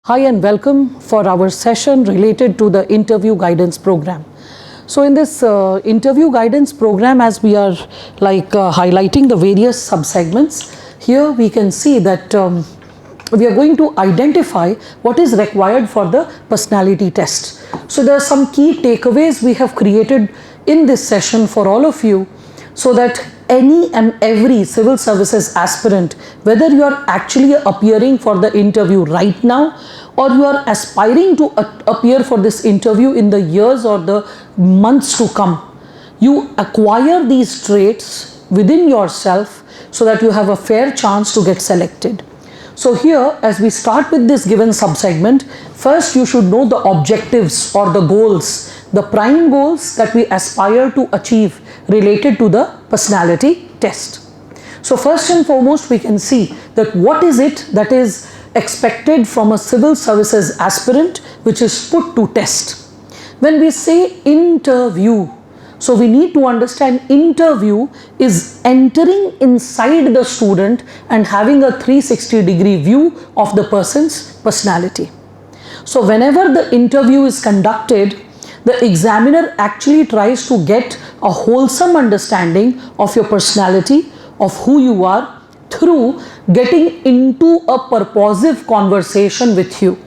Hi and welcome for our session related to the interview guidance program. So in this interview guidance program, as we are highlighting the various subsegments, here we can see that we are going to identify what is required for the personality test. So there are some key takeaways we have created in this session for all of you, so that any and every civil services aspirant, whether you are actually appearing for the interview right now or you are aspiring to appear for this interview in the years or the months to come, you acquire these traits within yourself so that you have a fair chance to get selected. So here, as we start with this given subsegment, first you should know the objectives or the goals, the prime goals that we aspire to achieve related to the personality test. So first and foremost, we can see that what is it that is expected from a civil services aspirant which is put to test. When we say interview, so we need to understand interview is entering inside the student and having a 360-degree view of the person's personality. So whenever the interview is conducted, the examiner actually tries to get a wholesome understanding of your personality, of who you are, through getting into a purposive conversation with you.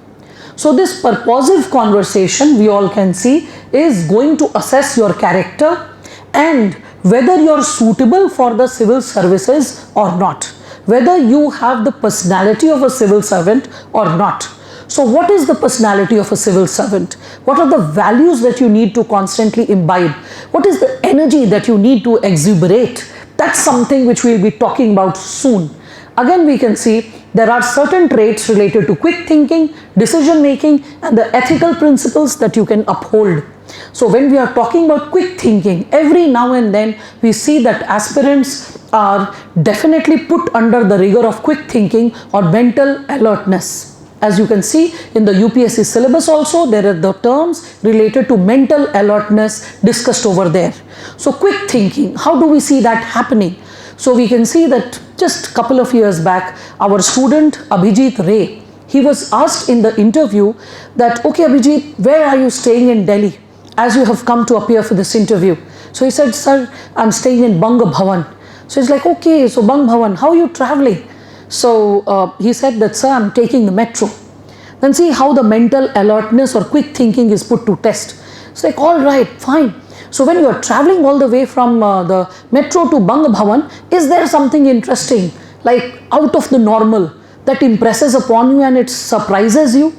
So this purposive conversation, we all can see, is going to assess your character and whether you're suitable for the civil services or not, whether you have the personality of a civil servant or not. So what is the personality of a civil servant? What are the values that you need to constantly imbibe? What is the energy that you need to exuberate? That's something which we'll be talking about soon. Again, we can see there are certain traits related to quick thinking, decision making, and the ethical principles that you can uphold. So when we are talking about quick thinking, every now and then we see that aspirants are definitely put under the rigor of quick thinking or mental alertness. As you can see in the UPSC syllabus also, there are the terms related to mental alertness discussed over there. So quick thinking, how do we see that happening? So we can see that just a couple of years back, our student Abhijit Ray, he was asked in the interview that, okay Abhijit, where are you staying in Delhi as you have come to appear for this interview? So he said, sir, I'm staying in Bang Bhavan. So he's like, okay, so Bang Bhavan, how are you traveling? So he said that, sir, I'm taking the metro. Then see how the mental alertness or quick thinking is put to test. It's like, all right, fine. So when you are traveling all the way from the metro to Bang Bhavan, is there something interesting, like out of the normal, that impresses upon you and it surprises you?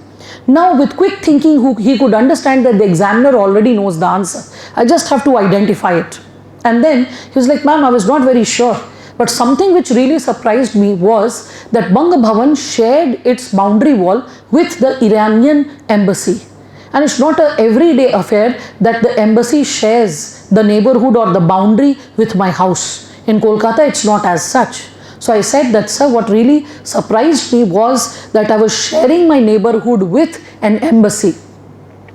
Now with quick thinking, he could understand that the examiner already knows the answer. I just have to identify it. And then he was like, ma'am, I was not very sure. But something which really surprised me was that Bang Bhavan shared its boundary wall with the Iranian embassy. And it's not an everyday affair that the embassy shares the neighborhood or the boundary with my house. In Kolkata, it's not as such. So I said that, sir, what really surprised me was that I was sharing my neighborhood with an embassy.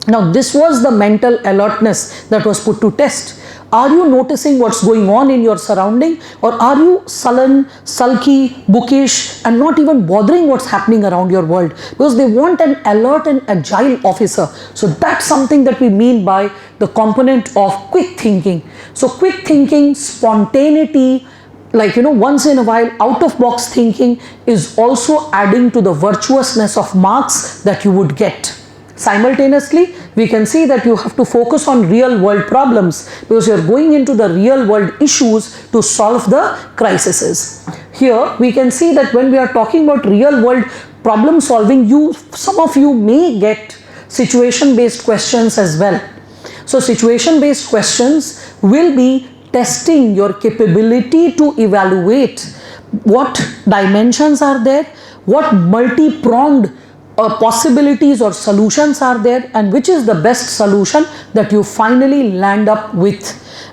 Now, this was the mental alertness that was put to test. Are you noticing what's going on in your surrounding, or are you sullen, sulky, bookish, and not even bothering what's happening around your world? Because they want an alert and agile officer. So that's something that we mean by the component of quick thinking. So quick thinking, spontaneity, once in a while out of box thinking is also adding to the virtuousness of marks that you would get. Simultaneously, we can see that you have to focus on real world problems because you're going into the real world issues to solve the crises. Here we can see that when we are talking about real world problem solving, some of you may get situation based questions as well. So situation based questions will be testing your capability to evaluate what dimensions are there, what multi-pronged possibilities or solutions are there, and which is the best solution that you finally land up with,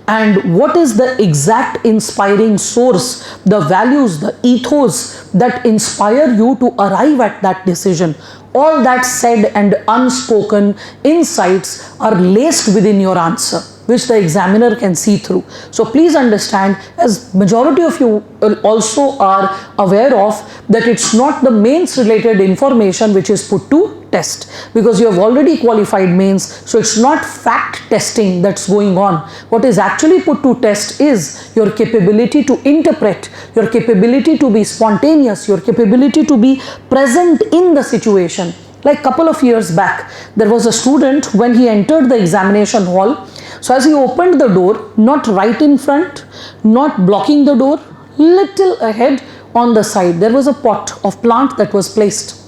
and what is the exact inspiring source, the values, the ethos that inspire you to arrive at that decision. All that said and unspoken insights are laced within your answer, which the examiner can see through. So please understand, as majority of you also are aware of, that it's not the mains related information which is put to test, because you have already qualified mains. So it's not fact testing that's going on. What is actually put to test is your capability to interpret, your capability to be spontaneous, your capability to be present in the situation. Like couple of years back, there was a student when he entered the examination hall. So as he opened the door, not right in front, not blocking the door, little ahead on the side, there was a pot of plant that was placed.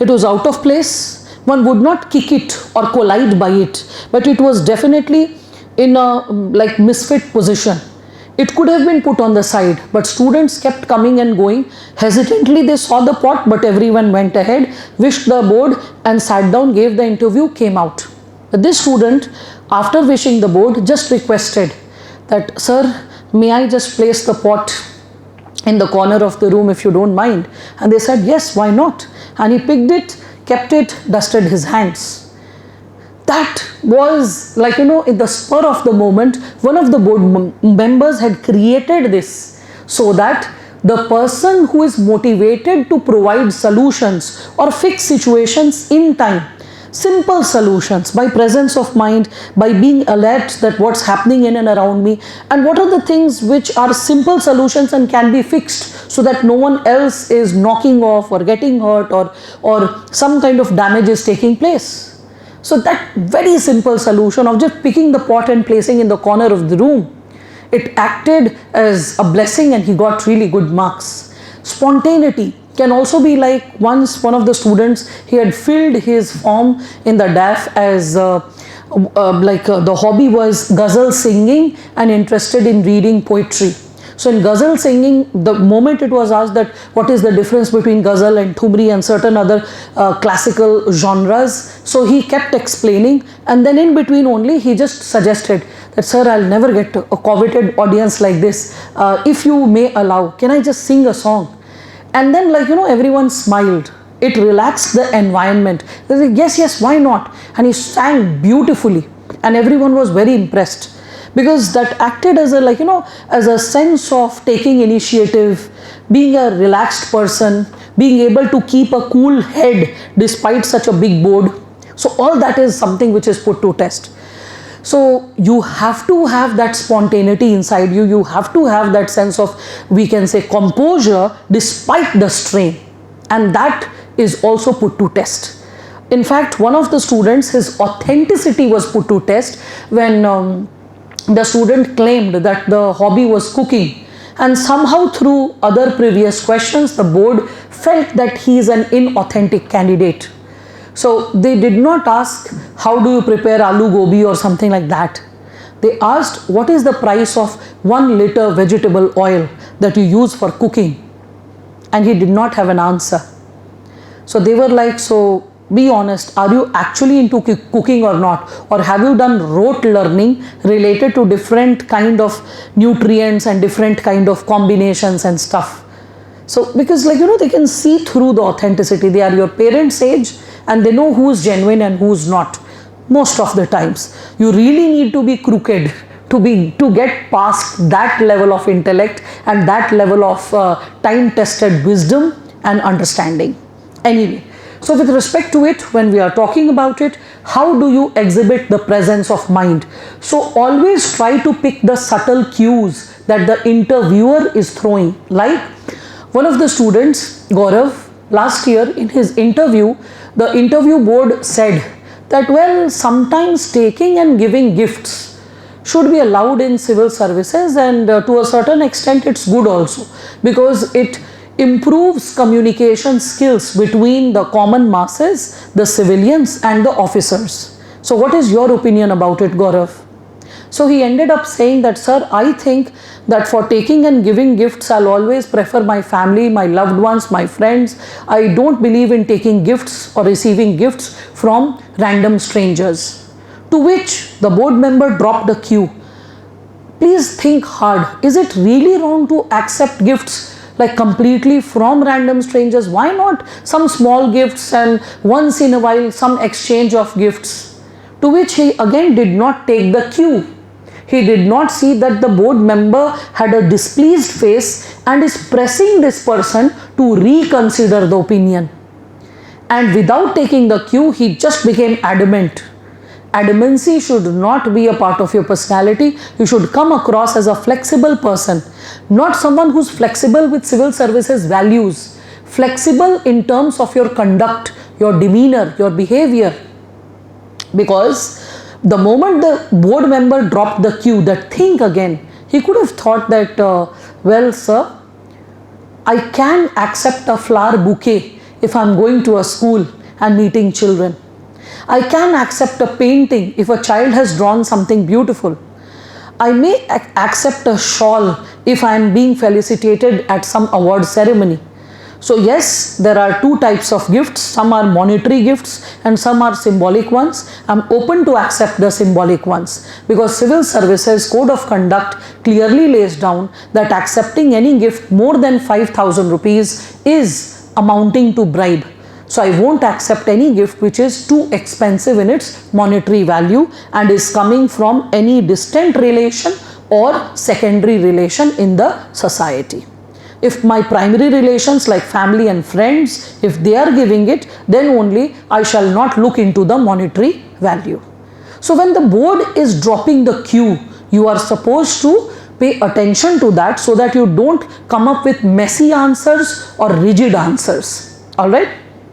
It was out of place. One would not kick it or collide by it, but it was definitely in a like misfit position. It could have been put on the side, but students kept coming and going. Hesitantly they saw the pot, but everyone went ahead, wished the board and sat down, gave the interview, came out. But this student, after wishing the board, just requested that, sir, may I just place the pot in the corner of the room if you don't mind? And they said, yes, why not? And he picked it, kept it, dusted his hands. That was like, in the spur of the moment, one of the board members had created this so that the person who is motivated to provide solutions or fix situations in time, simple solutions, by presence of mind, by being alert that what's happening in and around me, and what are the things which are simple solutions and can be fixed so that no one else is knocking off or getting hurt or some kind of damage is taking place. So that very simple solution of just picking the pot and placing in the corner of the room, it acted as a blessing and he got really good marks. Spontaneity can also be like, once one of the students, he had filled his form in the DAF as the hobby was ghazal singing and interested in reading poetry. So in ghazal singing, the moment it was asked that what is the difference between ghazal and thumri and certain other classical genres, so he kept explaining, and then in between only he just suggested that, sir, I'll never get a coveted audience like this. If you may allow, can I just sing a song? And then everyone smiled. It relaxed the environment. They said, yes, yes, why not? And he sang beautifully and everyone was very impressed, because that acted as as a sense of taking initiative, being a relaxed person, being able to keep a cool head despite such a big board. So all that is something which is put to test. So you have to have that spontaneity inside you. You have to have that sense of, we can say, composure despite the strain. And that is also put to test. In fact, one of the students, his authenticity was put to test when the student claimed that the hobby was cooking, and somehow through other previous questions the board felt that he is an inauthentic candidate. So they did not ask, how do you prepare aloo gobi or something like that. They asked, what is the price of 1 liter vegetable oil that you use for cooking? And he did not have an answer. So they were like, so be honest, are you actually into cooking or not? Or have you done rote learning related to different kind of nutrients and different kind of combinations and stuff? So because they can see through the authenticity. They are your parents' age and they know who's genuine and who's not. Most of the times you really need to be crooked to get past that level of intellect and that level of time-tested wisdom and understanding. Anyway, so with respect to it, when we are talking about it, how do you exhibit the presence of mind? So always try to pick the subtle cues that the interviewer is throwing. Like one of the students, Gaurav, last year in his interview, the interview board said that, well, sometimes taking and giving gifts should be allowed in civil services, and to a certain extent it's good also, because it improves communication skills between the common masses, the civilians and the officers. So what is your opinion about it, Gaurav? So he ended up saying that, sir, I think that for taking and giving gifts, I'll always prefer my family, my loved ones, my friends. I don't believe in taking gifts or receiving gifts from random strangers. To which the board member dropped a cue. Please think hard. Is it really wrong to accept gifts like completely from random strangers? Why not some small gifts and once in a while some exchange of gifts? To which he again did not take the cue. He did not see that the board member had a displeased face and is pressing this person to reconsider the opinion. and without taking the cue, he just became adamant. Adamancy should not be a part of your personality. You should come across as a flexible person, not someone who's flexible with civil services values, flexible in terms of your conduct, your demeanor, your behavior. Because the moment the board member dropped the cue, that think again, he could have thought that, well, sir, I can accept a flower bouquet if I'm going to a school and meeting children. I can accept a painting if a child has drawn something beautiful. I may accept a shawl if I am being felicitated at some award ceremony. So yes, there are two types of gifts. Some are monetary gifts and some are symbolic ones. I'm open to accept the symbolic ones because Civil Services Code of Conduct clearly lays down that accepting any gift more than 5,000 rupees is amounting to bribe. So I won't accept any gift which is too expensive in its monetary value and is coming from any distant relation or secondary relation in the society. If my primary relations like family and friends, if they are giving it, then only I shall not look into the monetary value. So when the board is dropping the cue, you are supposed to pay attention to that so that you don't come up with messy answers or rigid answers. Alright?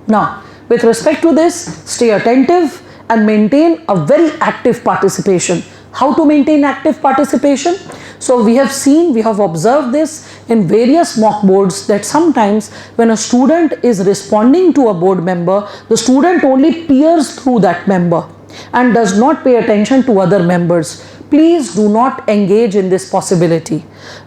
Now, with respect to this, stay attentive and maintain a very active participation. How to maintain active participation? So we have seen, we have observed this in various mock boards that sometimes when a student is responding to a board member, the student only peers through that member and does not pay attention to other members. Please do not engage in this possibility.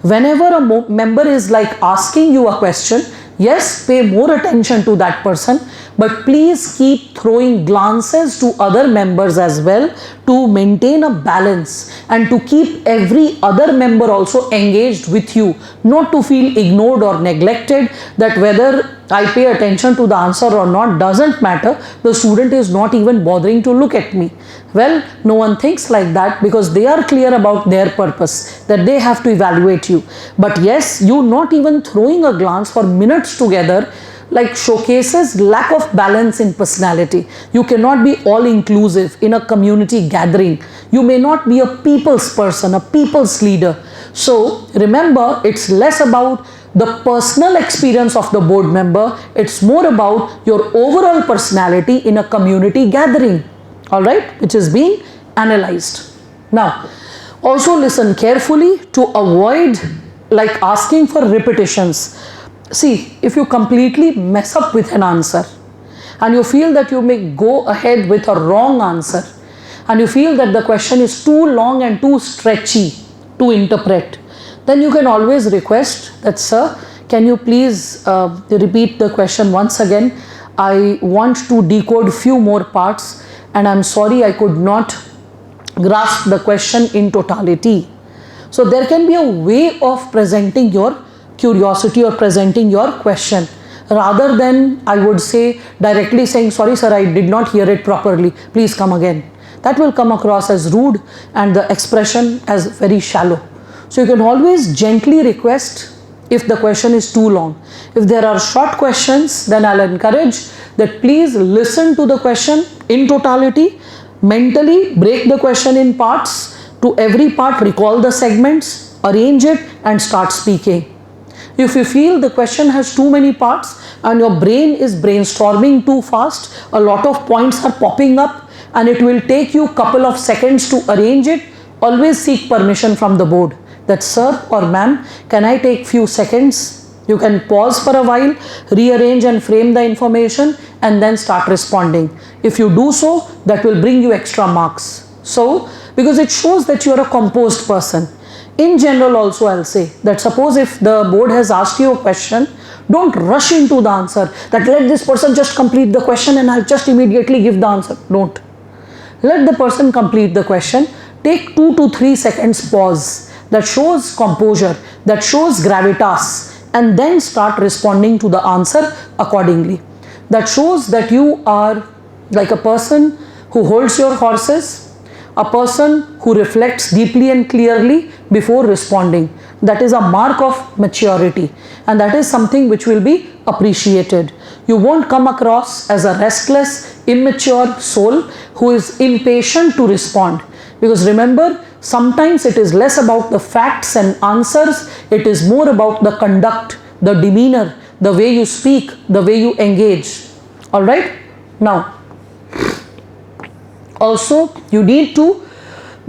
Whenever a member is like asking you a question, yes, pay more attention to that person, but please keep throwing glances to other members as well to maintain a balance and to keep every other member also engaged with you, not to feel ignored or neglected, that whether I pay attention to the answer or not doesn't matter, the student is not even bothering to look at me. Well, no one thinks like that because they are clear about their purpose, that they have to evaluate you. But yes, you not even throwing a glance for minutes together like showcases lack of balance in personality. You cannot be all inclusive in a community gathering. You may not be a people's person, a people's leader. So remember, it's less about the personal experience of the board member, it's more about your overall personality in a community gathering, all right, which is being analyzed. Now, also listen carefully to avoid like asking for repetitions. See, if you completely mess up with an answer and you feel that you may go ahead with a wrong answer and you feel that the question is too long and too stretchy to interpret, then you can always request that, sir, can you please repeat the question once again? I want to decode few more parts and I'm sorry I could not grasp the question in totality. So there can be a way of presenting your curiosity or presenting your question rather than, I would say, directly saying, sorry sir, I did not hear it properly, please come again. That will come across as rude and the expression as very shallow. So you can always gently request if the question is too long. If there are short questions, then I'll encourage that please listen to the question in totality, mentally break the question in parts, to every part recall the segments, arrange it and start speaking. If you feel the question has too many parts and your brain is brainstorming too fast, a lot of points are popping up and it will take you a couple of seconds to arrange it, always seek permission from the board. That, sir or ma'am, can I take few seconds? You can pause for a while, rearrange and frame the information and then start responding. If you do so, that will bring you extra marks. So, because it shows that you are a composed person. In general also I'll say that suppose if the board has asked you a question, don't rush into the answer that let this person just complete the question and I'll just immediately give the answer. Don't. Let the person complete the question. Take 2 to 3 seconds pause. That shows composure, that shows gravitas, and then start responding to the answer accordingly. That shows that you are like a person who holds your horses, a person who reflects deeply and clearly before responding. That is a mark of maturity and that is something which will be appreciated. You won't come across as a restless, immature soul who is impatient to respond. Because remember, sometimes it is less about the facts and answers, it is more about the conduct, the demeanor, the way you speak, the way you engage. Alright? Now, also you need to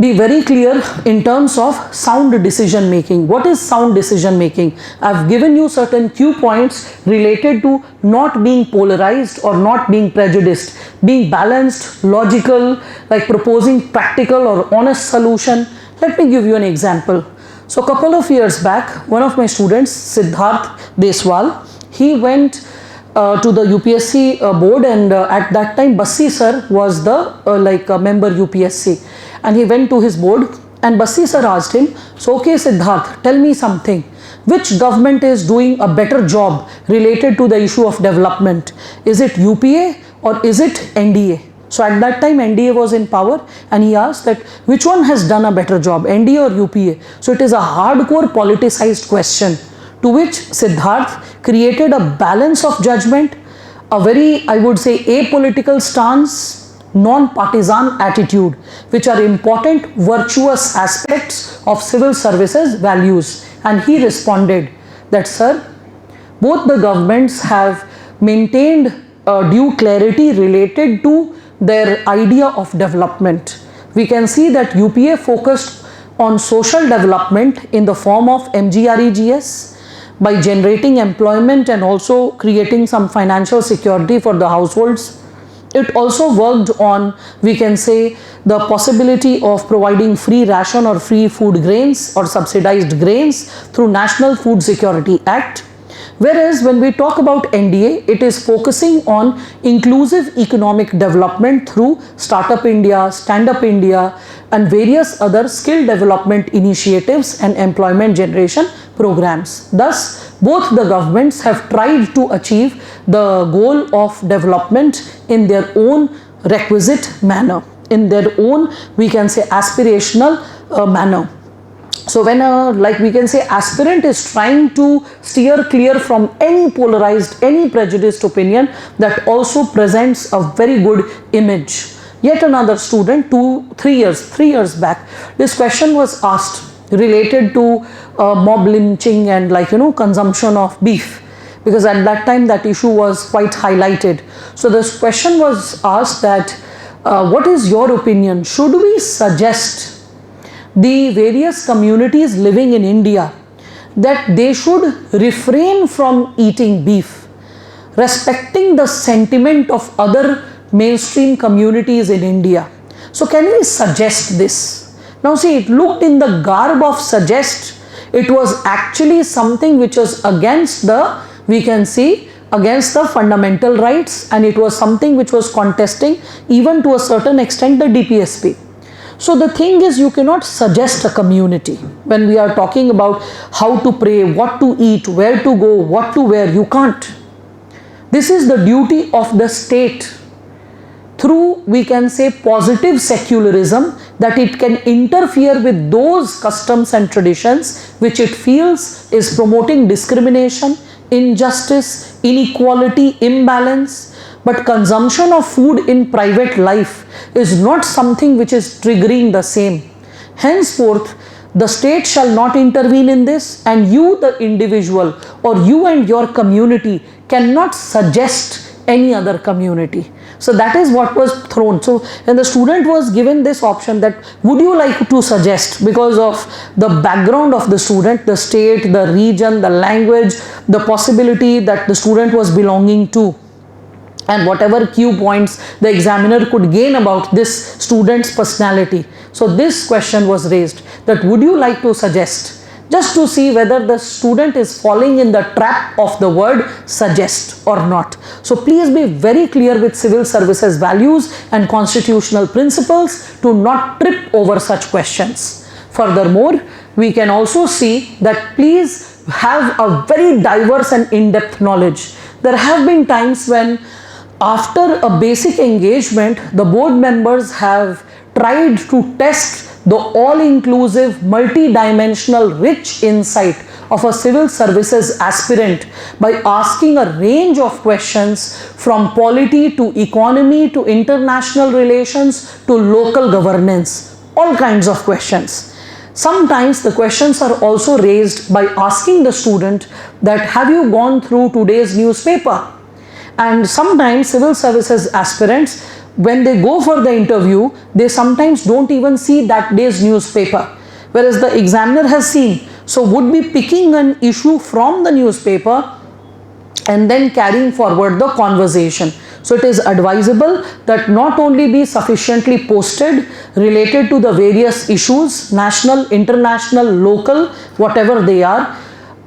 be very clear in terms of sound decision making. What is sound decision making? I have given you certain cue points related to not being polarized or not being prejudiced, being balanced, logical, like proposing practical or honest solution. Let me give you an example. So a couple of years back, one of my students, Siddharth Deswal, he went to the UPSC board, and at that time Bassi sir was the member UPSC, and he went to his board and Bassi sir asked him, so okay Siddharth, tell me something, which government is doing a better job related to the issue of development? Is it UPA or is it NDA? So at that time NDA was in power, and he asked that which one has done a better job, NDA or UPA? So it is a hardcore politicized question, to which Siddharth created a balance of judgment, a very, I would say, apolitical stance, non-partisan attitude, which are important virtuous aspects of civil services values. And he responded that, sir, both the governments have maintained due clarity related to their idea of development. We can see that UPA focused on social development in the form of MGREGS, by generating employment and also creating some financial security for the households. It also worked on, we can say, the possibility of providing free ration or free food grains or subsidized grains through National Food Security Act. Whereas when we talk about NDA, it is focusing on inclusive economic development through Startup India, Stand Up India, and various other skill development initiatives and employment generation programs. Thus, both the governments have tried to achieve the goal of development in their own requisite manner, in their own, we can say, aspirational manner. So when we can say aspirant is trying to steer clear from any polarized, any prejudiced opinion, that also presents a very good image. Yet another student, 3 years back, this question was asked related to mob lynching and consumption of beef, because at that time that issue was quite highlighted. So this question was asked that what is your opinion? Should we suggest the various communities living in India that they should refrain from eating beef, respecting the sentiment of other mainstream communities in India? So can we suggest this? Now see, it looked in the garb of suggest. It was actually something which was against the, we can see, against the fundamental rights, and it was something which was contesting even to a certain extent the DPSP. So the thing is, you cannot suggest a community when we are talking about how to pray, what to eat, where to go, what to wear. You can't. This is the duty of the state through, we can say, positive secularism, that it can interfere with those customs and traditions which it feels is promoting discrimination, injustice, inequality, imbalance. But consumption of food in private life is not something which is triggering the same. Henceforth, the state shall not intervene in this, and you, the individual, or you and your community cannot suggest any other community. So that is what was thrown. So when the student was given this option that would you like to suggest, because of the background of the student, the state, the region, the language, the possibility that the student was belonging to, and whatever cue points the examiner could gain about this student's personality. So this question was raised that would you like to suggest, just to see whether the student is falling in the trap of the word suggest or not. So please be very clear with civil services values and constitutional principles to not trip over such questions. Furthermore, we can also see that please have a very diverse and in-depth knowledge. There have been times when after a basic engagement, the board members have tried to test the all-inclusive, multi-dimensional, rich insight of a civil services aspirant by asking a range of questions from polity to economy to international relations to local governance, all kinds of questions. Sometimes the questions are also raised by asking the student that have you gone through today's newspaper? And sometimes civil services aspirants, when they go for the interview, they sometimes don't even see that day's newspaper, whereas the examiner has seen. So would be picking an issue from the newspaper and then carrying forward the conversation. So it is advisable that not only be sufficiently posted related to the various issues, national, international, local, whatever they are,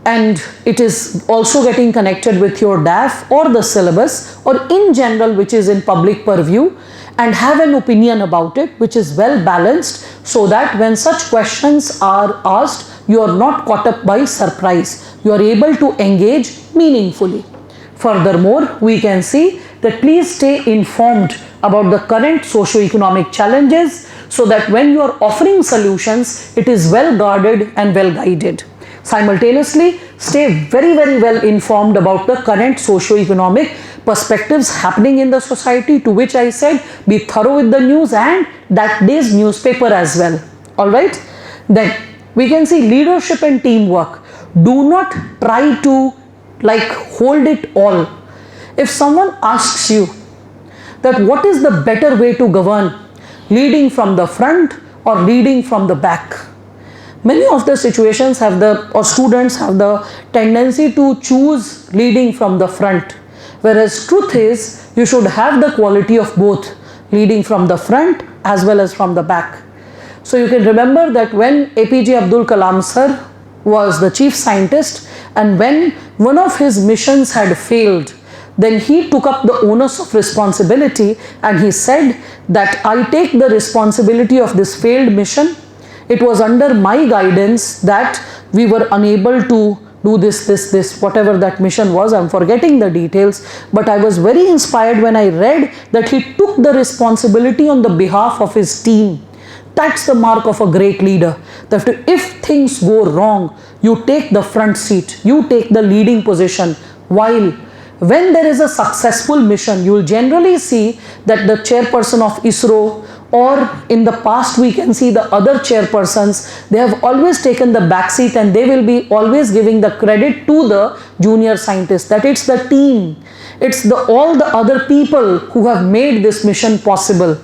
and it is also getting connected with your DAF or the syllabus or in general which is in public purview, and have an opinion about it which is well balanced, so that when such questions are asked, you are not caught up by surprise. You are able to engage meaningfully. Furthermore, we can see that please stay informed about the current socio-economic challenges, so that when you are offering solutions, it is well guarded and well guided. Simultaneously, stay very well informed about the current socio-economic perspectives happening in the society, to which I said be thorough with the news and that day's newspaper as well. Alright, then we can see leadership and teamwork. Do not try to hold it all. If someone asks you that what is the better way to govern, leading from the front or leading from the back, many of the situations students have the tendency to choose leading from the front, whereas truth is you should have the quality of both, leading from the front as well as from the back. So you can remember that when APJ Abdul Kalam sir was the chief scientist, and when one of his missions had failed, then he took up the onus of responsibility and he said that I take the responsibility of this failed mission. It was under my guidance that we were unable to do this, whatever that mission was. I'm forgetting the details, but I was very inspired when I read that he took the responsibility on the behalf of his team. That's the mark of a great leader, that if things go wrong, you take the front seat, you take the leading position, while when there is a successful mission, you will generally see that the chairperson of ISRO, or in the past we can see the other chairpersons, they have always taken the back seat and they will be always giving the credit to the junior scientist, that it's the team, it's all the other people who have made this mission possible.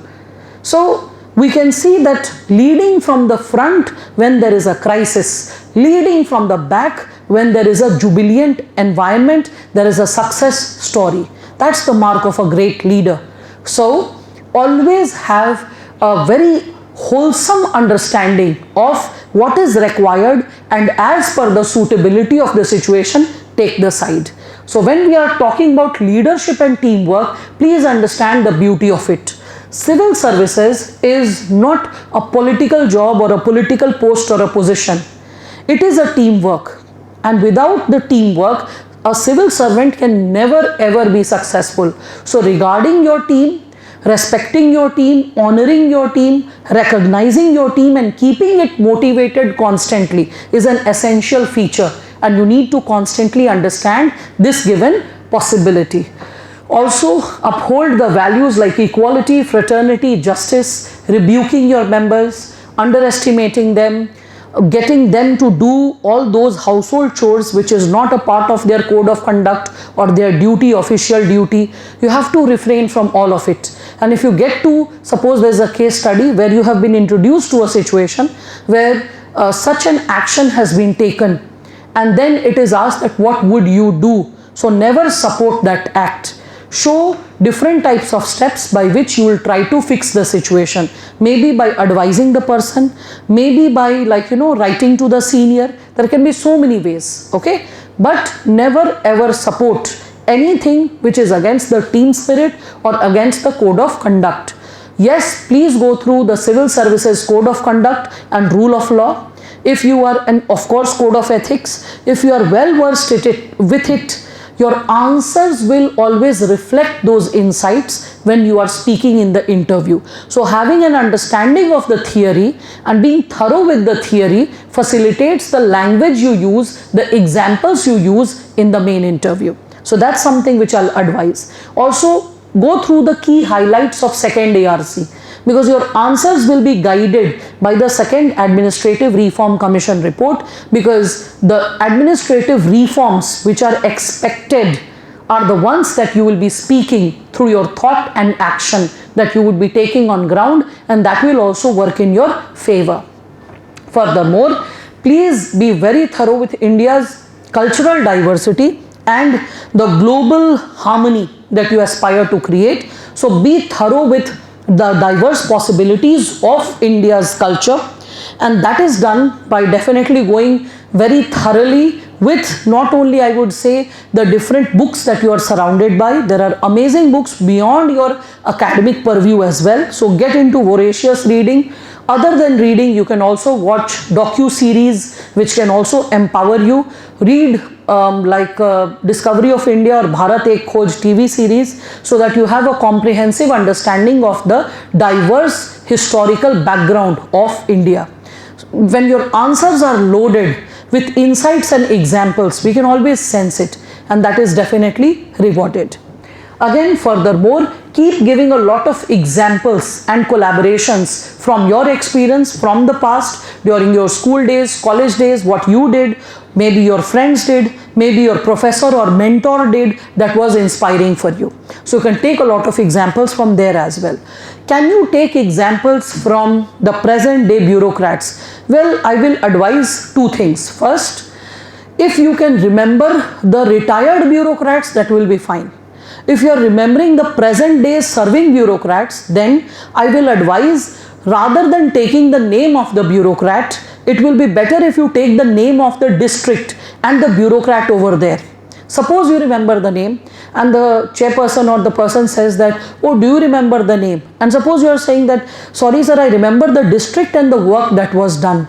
So we can see that leading from the front when there is a crisis, leading from the back when there is a jubilant environment, there is a success story. That's the mark of a great leader. So always have a very wholesome understanding of what is required, and as per the suitability of the situation, take the side. So when we are talking about leadership and teamwork, please understand the beauty of it. Civil services is not a political job or a political post or a position. It is a teamwork. And without the teamwork, a civil servant can never ever be successful. So regarding your team, respecting your team, honoring your team, recognizing your team and keeping it motivated constantly is an essential feature, and you need to constantly understand this given possibility. Also uphold the values like equality, fraternity, justice, rebuking your members, underestimating them, getting them to do all those household chores which is not a part of their code of conduct or their duty, official duty. You have to refrain from all of it. And if you get to, suppose there is a case study where you have been introduced to a situation where such an action has been taken, and then it is asked that what would you do? So never support that act. Show different types of steps by which you will try to fix the situation. Maybe by advising the person, maybe by writing to the senior. There can be so many ways, okay? But never ever support anything which is against the team spirit or against the code of conduct. Yes, please go through the civil services code of conduct and rule of law. If you are, and of course code of ethics, if you are well versed with it, your answers will always reflect those insights when you are speaking in the interview. So having an understanding of the theory and being thorough with the theory facilitates the language you use, the examples you use in the main interview. So that's something which I'll advise. Also, go through the key highlights of second ARC, because your answers will be guided by the second Administrative Reform Commission report, because the administrative reforms which are expected are the ones that you will be speaking through your thought and action that you would be taking on ground, and that will also work in your favor. Furthermore, please be very thorough with India's cultural diversity and the global harmony that you aspire to create. So be thorough with the diverse possibilities of India's culture, and that is done by definitely going very thoroughly with not only, I would say, the different books that you are surrounded by. There are amazing books beyond your academic purview as well. So get into voracious reading. Other than reading, you can also watch docu-series which can also empower you. Read like Discovery of India or Bharat Ek Khoj TV series, so that you have a comprehensive understanding of the diverse historical background of India. When your answers are loaded with insights and examples, we can always sense it, and that is definitely rewarded. Again, furthermore, keep giving a lot of examples and collaborations from your experience from the past, during your school days, college days, what you did, maybe your friends did, maybe your professor or mentor did, that was inspiring for you. So you can take a lot of examples from there as well. Can you take examples from the present day bureaucrats? Well, I will advise two things. First, if you can remember the retired bureaucrats, that will be fine. If you are remembering the present day serving bureaucrats, then I will advise, rather than taking the name of the bureaucrat, it will be better if you take the name of the district and the bureaucrat over there. Suppose you remember the name and the chairperson or the person says that, oh, do you remember the name? And suppose you are saying that, sorry sir, I remember the district and the work that was done.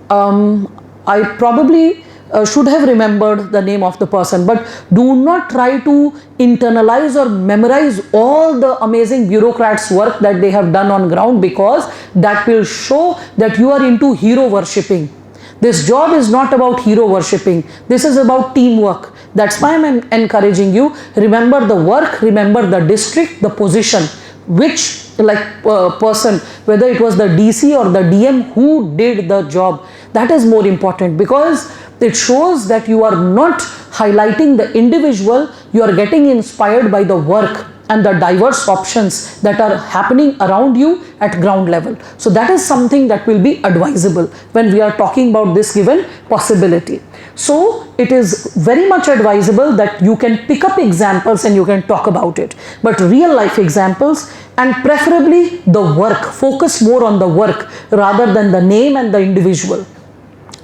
I probably should have remembered the name of the person, but do not try to internalize or memorize all the amazing bureaucrats' work that they have done on ground, because that will show that you are into hero worshipping. This job is not about hero worshipping. This is about teamwork. That's why I'm encouraging you. Remember the work, remember the district, the position, which person, whether it was the DC or the DM who did the job. That is more important, because it shows that you are not highlighting the individual, you are getting inspired by the work and the diverse options that are happening around you at ground level. So that is something that will be advisable when we are talking about this given possibility. So it is very much advisable that you can pick up examples and you can talk about it, but real life examples, and preferably the work. Focus more on the work rather than the name and the individual,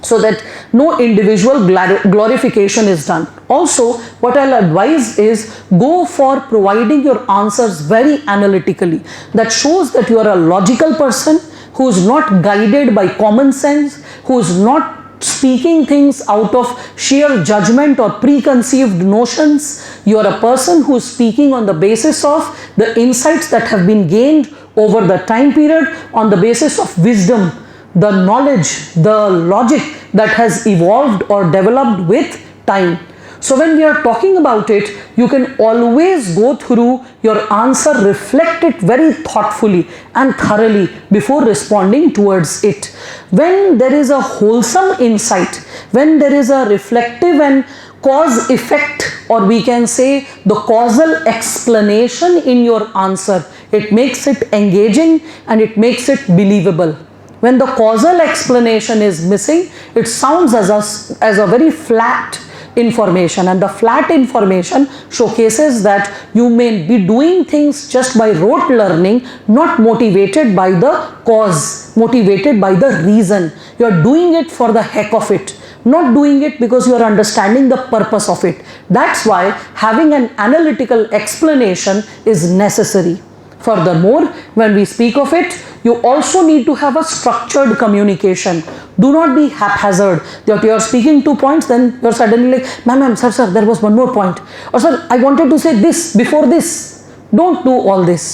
so that no individual glorification is done. Also, what I'll advise is, go for providing your answers very analytically. That shows that you are a logical person who is not guided by common sense, who is not speaking things out of sheer judgment or preconceived notions. You are a person who is speaking on the basis of the insights that have been gained over the time period, on the basis of wisdom, the knowledge, the logic that has evolved or developed with time. So when we are talking about it, you can always go through your answer, reflect it very thoughtfully and thoroughly before responding towards it. When there is a wholesome insight, when there is a reflective and cause effect, or we can say the causal explanation in your answer, it makes it engaging and it makes it believable. When the causal explanation is missing, it sounds as a very flat information, and the flat information showcases that you may be doing things just by rote learning, not motivated by the cause, motivated by the reason. You are doing it for the heck of it, not doing it because you are understanding the purpose of it. That's why having an analytical explanation is necessary. Furthermore, when we speak of it, You also need to have a structured communication. Do not be haphazard that you are speaking 2 points, then you are suddenly like, ma'am, sir, there was one more point. Or sir, I wanted to say this before this. Don't do all this.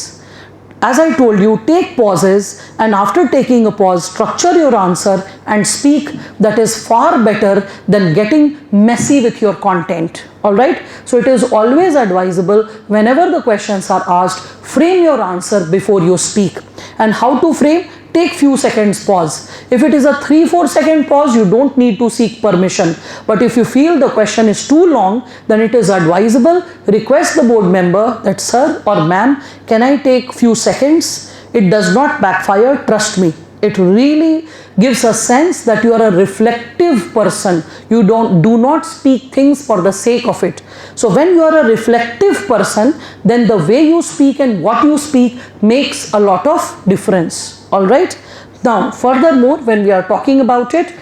As I told you, take pauses, and after taking a pause, structure your answer and speak. That is far better than getting messy with your content. Alright? So it is always advisable, whenever the questions are asked, frame your answer before you speak. And how to frame? Take few seconds pause. If it is a 3-4 second pause, you don't need to seek permission. But if you feel the question is too long, then it is advisable, request the board member that, sir or ma'am, can I take few seconds? It does not backfire, trust me. It really gives a sense that you are a reflective person. You do not speak things for the sake of it. So when you are a reflective person, then the way you speak and what you speak makes a lot of difference. Alright? Now, furthermore, when we are talking about it,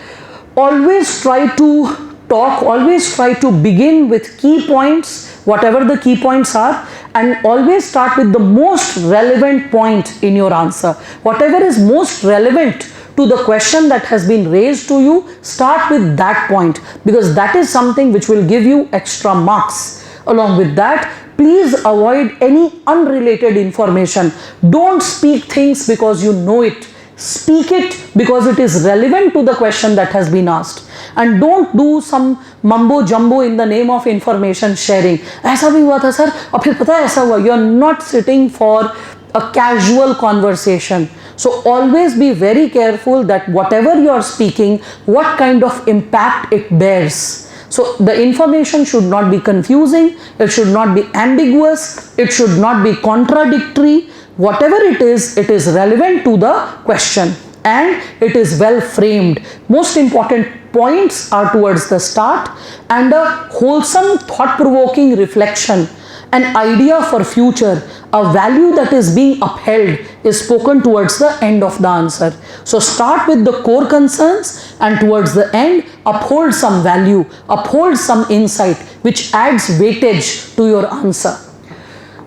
always try to begin with key points, whatever the key points are, and always start with the most relevant point in your answer. Whatever is most relevant to the question that has been raised to you, start with that point, because that is something which will give you extra marks. Along with that, please avoid any unrelated information. Don't speak things because you know it. Speak it because it is relevant to the question that has been asked. And don't do some mumbo jumbo in the name of information sharing. ऐसा भी हुआ था sir, और फिर पता है ऐसा हुआ. You are not sitting for a casual conversation. So always be very careful that whatever you are speaking, what kind of impact it bears. So the information should not be confusing, it should not be ambiguous, it should not be contradictory. Whatever it is relevant to the question and it is well framed. Most important points are towards the start, and a wholesome thought-provoking reflection, an idea for future, a value that is being upheld is spoken towards the end of the answer. So start with the core concerns and towards the end uphold some value, uphold some insight which adds weightage to your answer.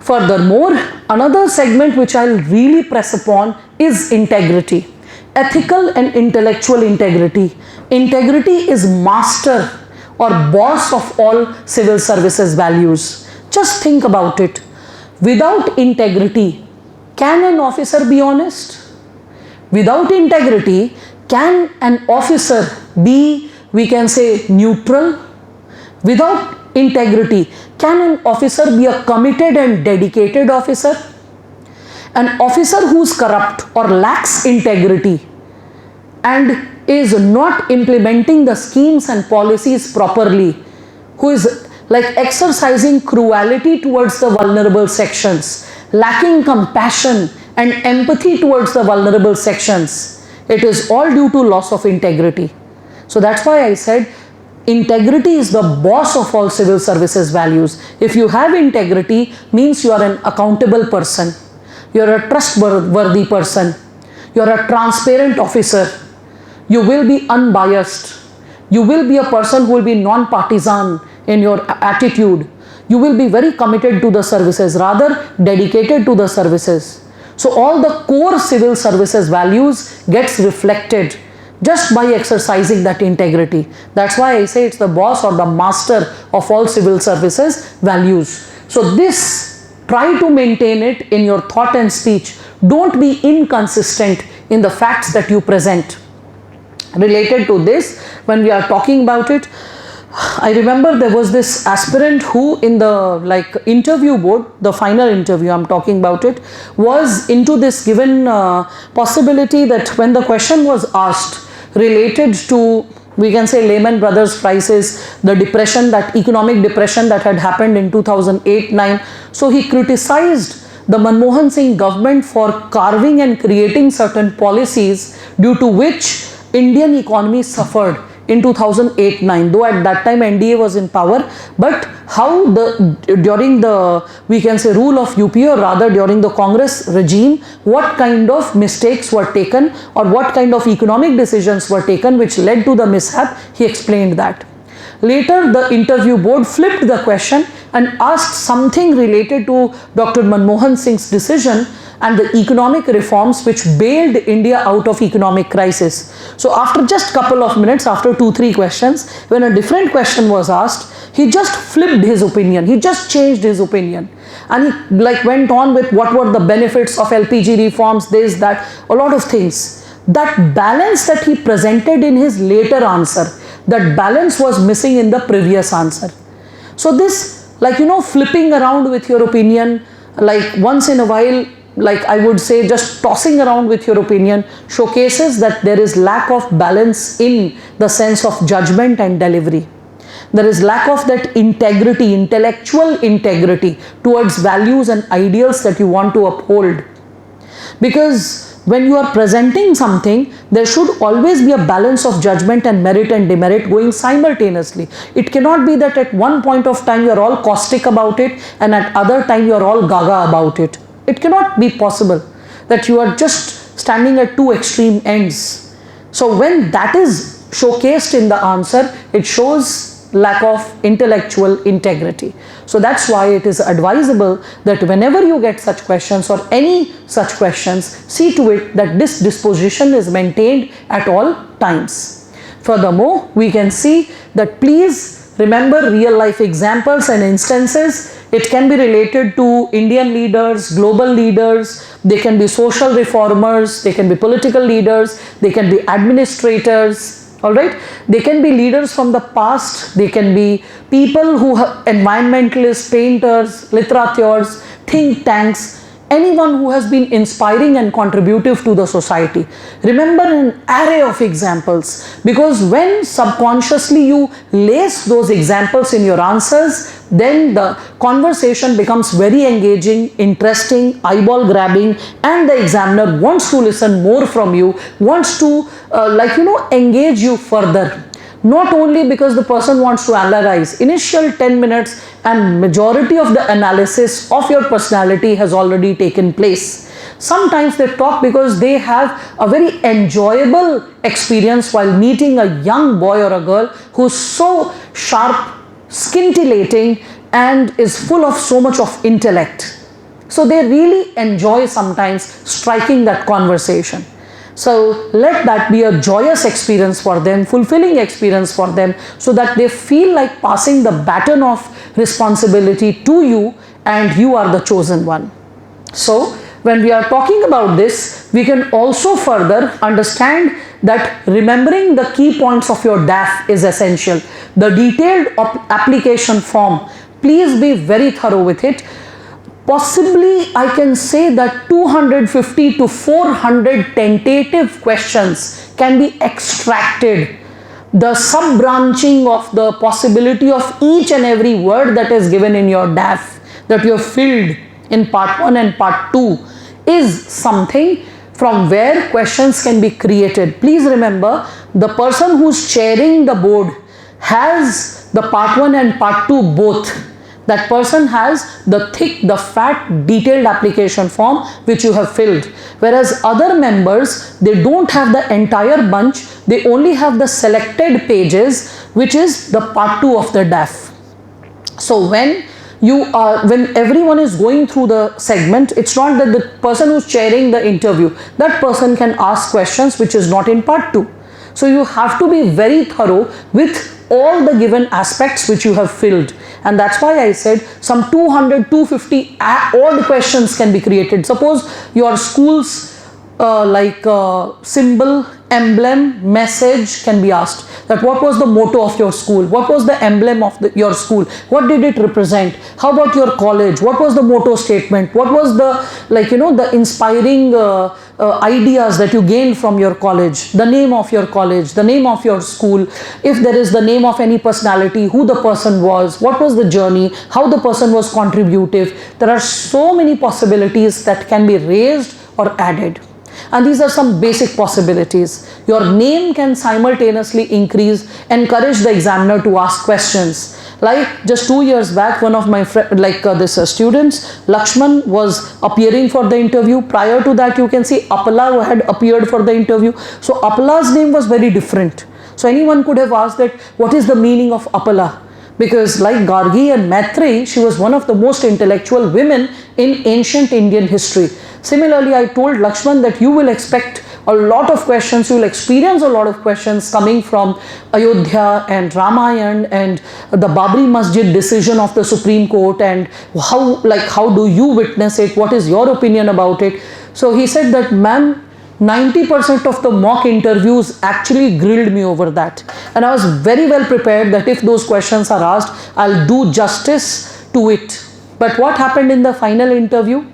Furthermore, another segment which I'll really press upon is integrity. Ethical and intellectual integrity. Integrity is master or boss of all civil services values. Just think about it. Without integrity, can an officer be honest? Without integrity, can an officer be, we can say, neutral? Without integrity, can an officer be a committed and dedicated officer? An officer who is corrupt or lacks integrity and is not implementing the schemes and policies properly, who is like exercising cruelty towards the vulnerable sections, lacking compassion and empathy towards the vulnerable sections, it is all due to loss of integrity. So that's why I said integrity is the boss of all civil services values. If you have integrity, means you are an accountable person, you are a trustworthy person, you are a transparent officer, you will be unbiased, you will be a person who will be non-partisan in your attitude, you will be very committed to the services, rather dedicated to the services. So all the core civil services values gets reflected just by exercising that integrity. That's why I say it's the boss or the master of all civil services values. So this, try to maintain it in your thought and speech. Don't be inconsistent in the facts that you present. Related to this, when we are talking about it, I remember there was this aspirant who in the interview board, the final interview I'm talking about it, was into this given possibility that when the question was asked related to, we can say, Lehman Brothers crisis, the depression, that economic depression that had happened in 2008-9. So he criticized the Manmohan Singh government for carving and creating certain policies due to which Indian economy suffered in 2008-9, though at that time NDA was in power, but how during the, we can say, rule of UP, or rather during the Congress regime, what kind of mistakes were taken or what kind of economic decisions were taken which led to the mishap, he explained that. Later the interview board flipped the question and asked something related to Dr. Manmohan Singh's decision, and the economic reforms which bailed India out of economic crisis. So after just couple of minutes, after 2-3 questions, when a different question was asked, he just flipped his opinion, he just changed his opinion, and he like went on with what were the benefits of LPG reforms, this, that, a lot of things. That balance that he presented in his later answer, that balance was missing in the previous answer. So this, like, you know, flipping around with your opinion, like once in a while, like I would say, just tossing around with your opinion showcases that there is lack of balance in the sense of judgment and delivery. There is lack of that integrity, intellectual integrity towards values and ideals that you want to uphold. Because when you are presenting something, there should always be a balance of judgment and merit and demerit going simultaneously. It cannot be that at one point of time you are all caustic about it and at other time you are all gaga about it. It cannot be possible that you are just standing at two extreme ends. So when that is showcased in the answer, it shows lack of intellectual integrity. So that's why it is advisable that whenever you get such questions or any such questions, see to it that this disposition is maintained at all times. Furthermore, we can see that please remember real life examples and instances. It can be related to Indian leaders, global leaders, they can be social reformers, they can be political leaders, they can be administrators. Alright, they can be leaders from the past, they can be people who have environmentalists, painters, literateurs, think tanks, anyone who has been inspiring and contributive to the society. Remember an array of examples, because when subconsciously you lace those examples in your answers, then the conversation becomes very engaging, interesting, eyeball grabbing, and the examiner wants to listen more from you, wants to engage you further. Not only because the person wants to analyze initial 10 minutes and majority of the analysis of your personality has already taken place. Sometimes they talk because they have a very enjoyable experience while meeting a young boy or a girl who's so sharp, scintillating, and is full of so much of intellect. So they really enjoy sometimes striking that conversation. So let that be a joyous experience for them, fulfilling experience for them, so that they feel like passing the baton of responsibility to you and you are the chosen one. So when we are talking about this, we can also further understand that remembering the key points of your DAF is essential. The detailed application form, please be very thorough with it. Possibly I can say that 250 to 400 tentative questions can be extracted. The sub-branching of the possibility of each and every word that is given in your DAF that you have filled in part 1 and part 2 is something from where questions can be created. Please remember, the person who's chairing the board has the part 1 and part 2 both. That person has the thick, the fat, detailed application form which you have filled. Whereas other members, they don't have the entire bunch, they only have the selected pages, which is the part 2 of the DAF. So when everyone is going through the segment, it's not that the person who's chairing the interview, that person can ask questions which is not in part 2. So you have to be very thorough with all the given aspects which you have filled. And that's why I said some 200, 250 odd questions can be created. Suppose your school's symbol, emblem, message can be asked. That what was the motto of your school? What was the emblem of your school? What did it represent? How about your college? What was the motto statement? What was the the inspiring ideas that you gained from your college? The name of your college, the name of your school. If there is the name of any personality, who the person was, what was the journey, how the person was contributive. There are so many possibilities that can be raised or added. And these are some basic possibilities. Your name can simultaneously encourage the examiner to ask questions. Like just 2 years back, one of my students, Lakshman, was appearing for the interview. Prior to that, you can see Apala had appeared for the interview. So Apala's name was very different. So anyone could have asked that, what is the meaning of Apala? Because like Gargi and Maitreyi, she was one of the most intellectual women in ancient Indian history. Similarly, I told Lakshman that you will expect a lot of questions, you will experience a lot of questions coming from Ayodhya and Ramayana and the Babri Masjid decision of the Supreme Court, and how do you witness it, what is your opinion about it. So he said that, ma'am, 90% of the mock interviews actually grilled me over that, and I was very well prepared that if those questions are asked, I'll do justice to it. But what happened in the final interview?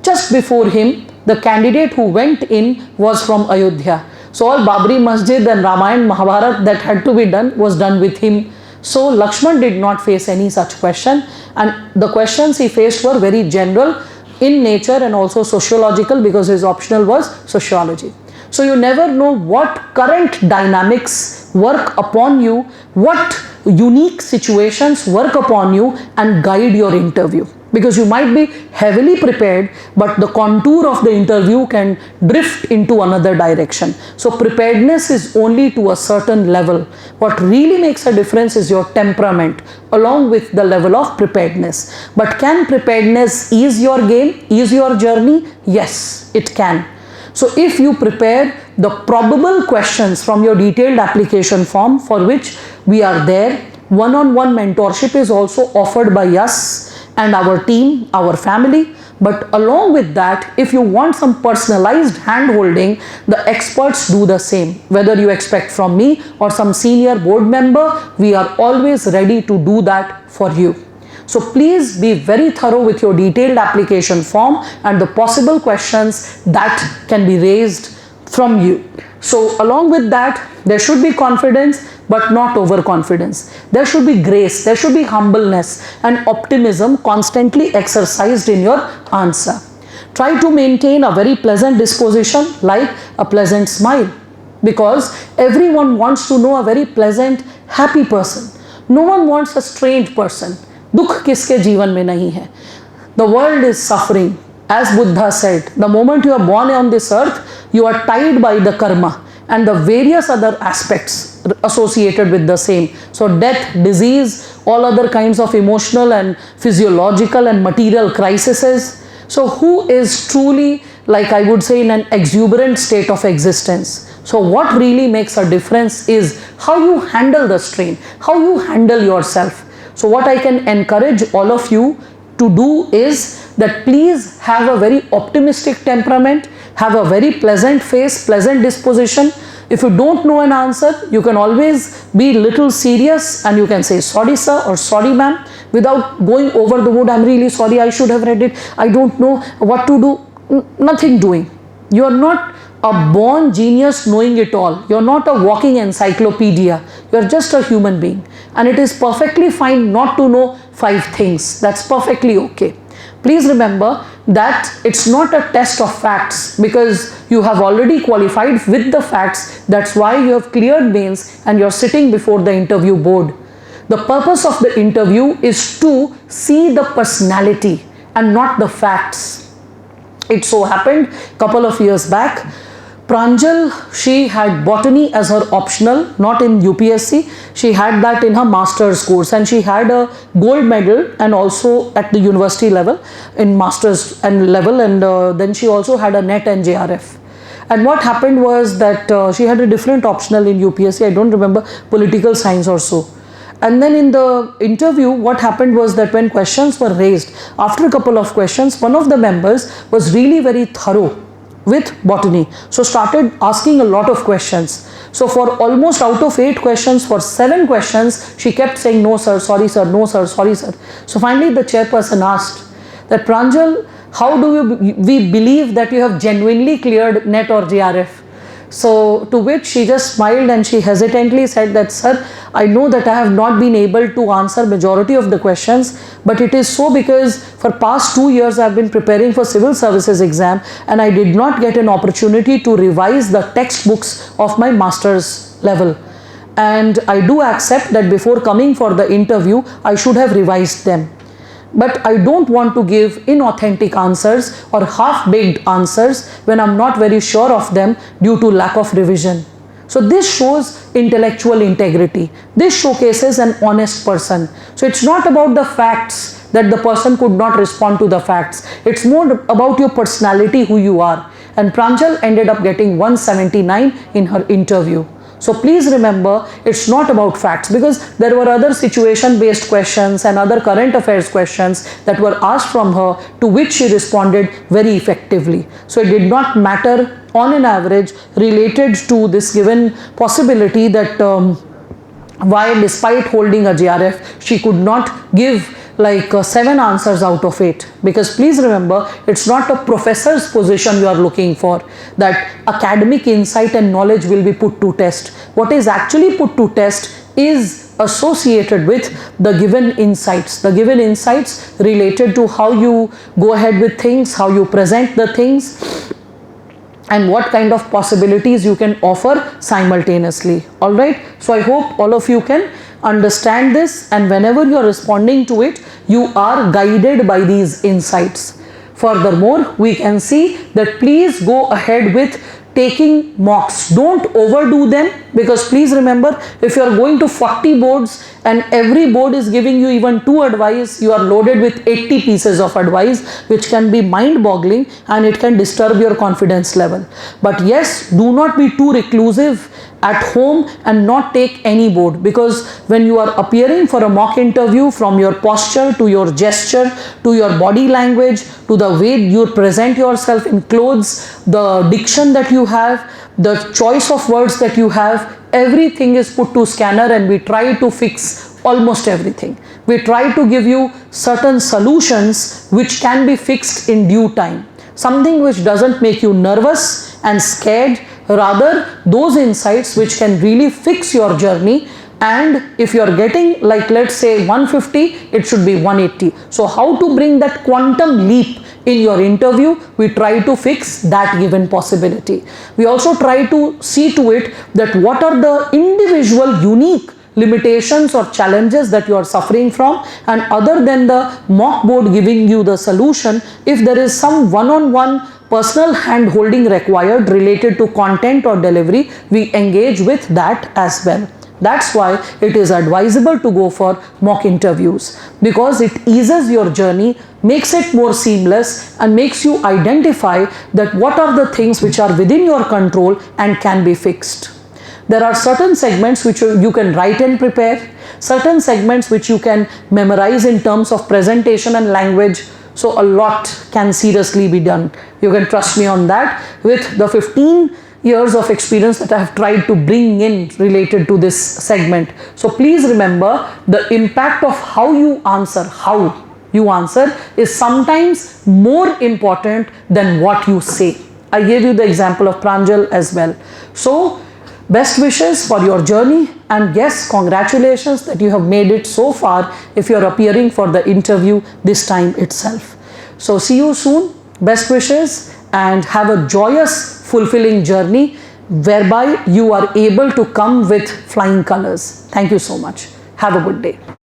Just before him, the candidate who went in was from Ayodhya. So all Babri Masjid and Ramayana, Mahabharata that had to be done was done with him. So Lakshman did not face any such question, and the questions he faced were very general in nature and also sociological, because his optional was sociology. So you never know what current dynamics work upon you, what unique situations work upon you and guide your interview. Because you might be heavily prepared, but the contour of the interview can drift into another direction. So preparedness is only to a certain level. What really makes a difference is your temperament along with the level of preparedness. But can preparedness ease your game, ease your journey? Yes, it can. So if you prepare the probable questions from your detailed application form, for which we are there, one-on-one mentorship is also offered by us and our team, our family. But along with that, if you want some personalized hand-holding, the experts do the same. Whether you expect from me or some senior board member, we are always ready to do that for you. So please be very thorough with your detailed application form and the possible questions that can be raised from you. So along with that, there should be confidence, but not overconfidence. There should be grace, there should be humbleness and optimism constantly exercised in your answer. Try to maintain a very pleasant disposition, like a pleasant smile, because everyone wants to know a very pleasant, happy person. No one wants a strange person. Dukh kiske जीवन में नहीं है. The world is suffering. As Buddha said, the moment you are born on this earth, you are tied by the karma and the various other aspects associated with the same. So death, disease, all other kinds of emotional and physiological and material crises. So who is truly, like I would say, in an exuberant state of existence? So what really makes a difference is how you handle the strain, how you handle yourself. So what I can encourage all of you to do is that please have a very optimistic temperament, have a very pleasant face, pleasant disposition. If you don't know an answer, you can always be little serious and you can say sorry sir or sorry ma'am without going over the mood. I'm really sorry, I should have read it, I don't know what to do. Nothing doing. You are not a born genius knowing it all. You're not a walking encyclopedia. You're just a human being. And it is perfectly fine not to know 5 things. That's perfectly okay. Please remember that it's not a test of facts, because you have already qualified with the facts. That's why you have cleared mains and you're sitting before the interview board. The purpose of the interview is to see the personality and not the facts. It so happened a couple of years back, Pranjal, she had botany as her optional, not in UPSC. She had that in her master's course, and she had a gold medal and also at the university level in master's and level, and then she also had a NET and JRF. And what happened was that she had a different optional in UPSC, I don't remember, political science or so. And then in the interview, what happened was that when questions were raised, after a couple of questions, one of the members was really very thorough with botany. So started asking a lot of questions. So for almost out of 8 questions, for 7 questions, she kept saying, no sir, sorry sir, no sir, sorry sir. So finally the chairperson asked that, Pranjal, how do we believe that you have genuinely cleared NET or JRF? So to which she just smiled and she hesitantly said that, sir, I know that I have not been able to answer majority of the questions, but it is so because for past 2 years I have been preparing for civil services exam and I did not get an opportunity to revise the textbooks of my master's level. And I do accept that before coming for the interview, I should have revised them. But I don't want to give inauthentic answers or half-baked answers when I'm not very sure of them due to lack of revision. So this shows intellectual integrity. This showcases an honest person. So it's not about the facts that the person could not respond to the facts. It's more about your personality, who you are. And Pranjal ended up getting 179 in her interview. So please remember, it's not about facts, because there were other situation based questions and other current affairs questions that were asked from her, to which she responded very effectively. So it did not matter on an average related to this given possibility that why despite holding a JRF she could not give like 7 answers out of 8, because please remember, it's not a professor's position you are looking for, that academic insight and knowledge will be put to test. What is actually put to test is associated with the given insights related to how you go ahead with things, how you present the things, and what kind of possibilities you can offer simultaneously. All right, so I hope all of you can understand this, and whenever you are responding to it, you are guided by these insights. Furthermore, we can see that please go ahead with taking mocks. Don't overdo them, because please remember, if you are going to 40 boards and every board is giving you even 2 advice, you are loaded with 80 pieces of advice, which can be mind-boggling and it can disturb your confidence level. But yes, do not be too reclusive at home and not take any board, because when you are appearing for a mock interview, from your posture to your gesture to your body language to the way you present yourself in clothes, the diction that you have, the choice of words that you have, everything is put to scanner, and we try to fix almost everything. We try to give you certain solutions which can be fixed in due time, something which doesn't make you nervous and scared, rather those insights which can really fix your journey. And if you are getting like, let's say 150, it should be 180. So how to bring that quantum leap in your interview, we try to fix that given possibility. We also try to see to it that what are the individual unique limitations or challenges that you are suffering from, and other than the mock board giving you the solution, if there is some one-on-one personal hand holding required related to content or delivery, we engage with that as well. That's why it is advisable to go for mock interviews, because it eases your journey, makes it more seamless, and makes you identify that what are the things which are within your control and can be fixed. There are certain segments which you can write and prepare, certain segments which you can memorize in terms of presentation and language. So a lot can seriously be done. You can trust me on that with the 15 years of experience that I have tried to bring in related to this segment. So please remember, the impact of how you answer is sometimes more important than what you say. I gave you the example of Pranjal as well. So best wishes for your journey, and yes, congratulations that you have made it so far if you are appearing for the interview this time itself. So see you soon, best wishes, and have a joyous, fulfilling journey whereby you are able to come with flying colors. Thank you so much. Have a good day.